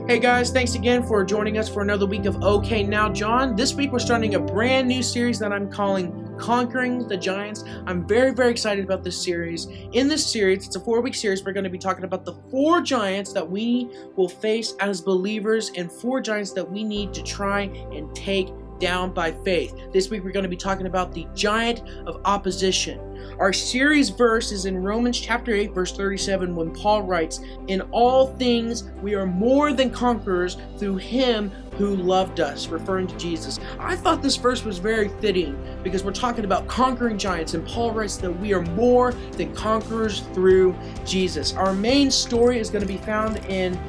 Hey guys, thanks again for joining us for another week of Okay Now John. This week we're starting a brand new series that I'm calling Conquering the Giants. I'm very excited about this series. In this series, it's a 4-week series, we're going to be talking about the 4 giants that we will face as believers and 4 giants that we need to try and take down by faith. This week we're going to be talking about the giant of opposition. Our series verse is in Romans chapter 8 verse 37 when Paul writes, "In all things we are more than conquerors through him who loved us," referring to Jesus. I thought this verse was very fitting because we're talking about conquering giants, and Paul writes that we are more than conquerors through Jesus. Our main story is going to be found in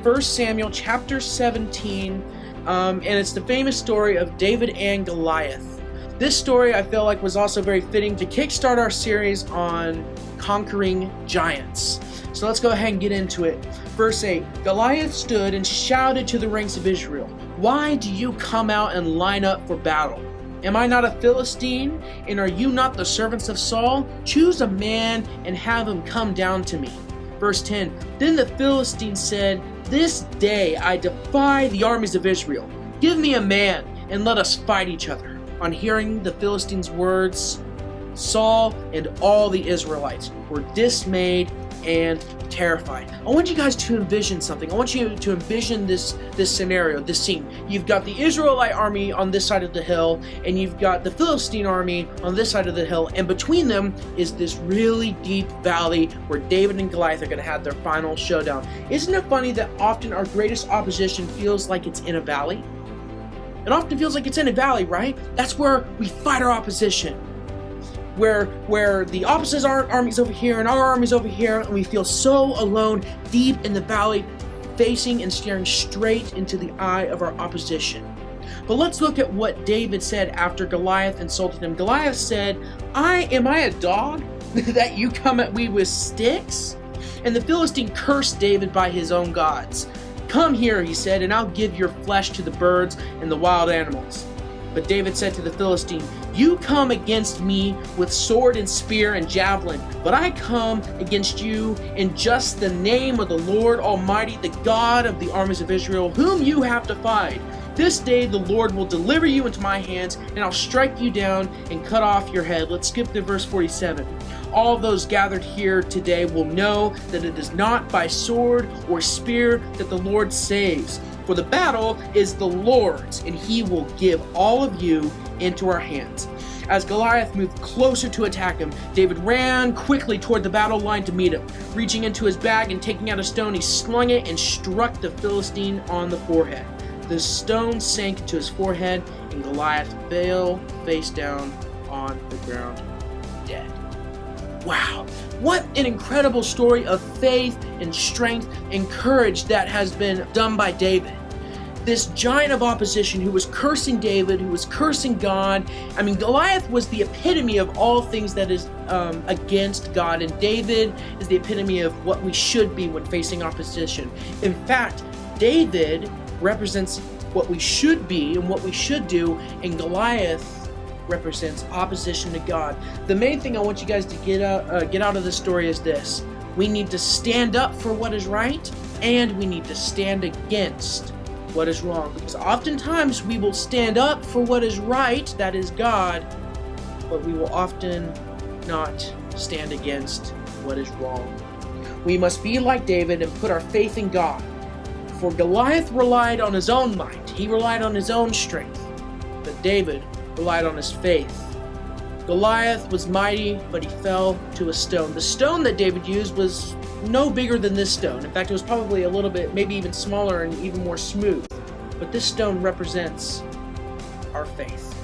1 Samuel chapter 17, and it's the famous story of David and Goliath. This story I feel like was also very fitting to kickstart our series on conquering giants. So let's go ahead and get into it. Verse 8, Goliath stood and shouted to the ranks of Israel, "Why do you come out and line up for battle? Am I not a Philistine, and are you not the servants of Saul? Choose a man and have him come down to me." Verse 10, Then the Philistine said, "This day I defy the armies of Israel. Give me a man and let us fight each other." On hearing the Philistines' words, Saul and all the Israelites were dismayed and terrified. I want you guys to envision something. I want you to envision this scenario, this scene. You've got the Israelite army on this side of the hill, and you've got the Philistine army on this side of the hill, and between them is this really deep valley where David and Goliath are going to have their final showdown. Isn't it funny that often our greatest opposition feels like it's in a valley? It often feels like it's in a valley, right? That's where we fight our opposition. Where the opposite army's over here and our army's over here, and we feel so alone deep in the valley, facing and staring straight into the eye of our opposition. But let's look at what David said after Goliath insulted him. Goliath said, Am I a dog that you come at me with sticks?" And the Philistine cursed David by his own gods. "Come here," he said, "and I'll give your flesh to the birds and the wild animals." But David said to the Philistine, "You come against me with sword and spear and javelin, but I come against you in just the name of the Lord Almighty, the God of the armies of Israel, whom you have defied. This day the Lord will deliver you into my hands, and I'll strike you down and cut off your head." Let's skip to verse 47. "All those gathered here today will know that it is not by sword or spear that the Lord saves. For the battle is the Lord's, and he will give all of you into our hands." As Goliath moved closer to attack him, David ran quickly toward the battle line to meet him. Reaching into his bag and taking out a stone, he slung it and struck the Philistine on the forehead. The stone sank into his forehead, and Goliath fell face down on the ground, dead. Wow, what an incredible story of faith and strength and courage that has been done by David. This giant of opposition who was cursing David, who was cursing God. I mean, Goliath was the epitome of all things that is against God, and David is the epitome of what we should be when facing opposition. In fact, David represents what we should be and what we should do, and Goliath represents opposition to God. The main thing I want you guys to get out of this story is this: we need to stand up for what is right, and we need to stand against what is wrong. Because oftentimes we will stand up for what is right, that is God, but we will often not stand against what is wrong. We must be like David and put our faith in God. For Goliath relied on his own might. He relied on his own strength. But David relied on his faith. Goliath was mighty, but he fell to a stone. The stone that David used was no bigger than this stone. In fact, it was probably a little bit, maybe even smaller and even more smooth. But this stone represents our faith.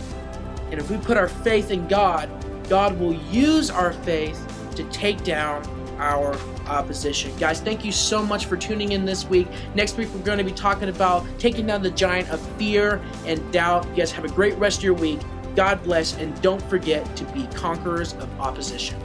And if we put our faith in God, God will use our faith to take down our opposition. Guys, thank you so much for tuning in this week. Next week, we're going to be talking about taking down the giant of fear and doubt. You guys have a great rest of your week. God bless, and don't forget to be conquerors of opposition.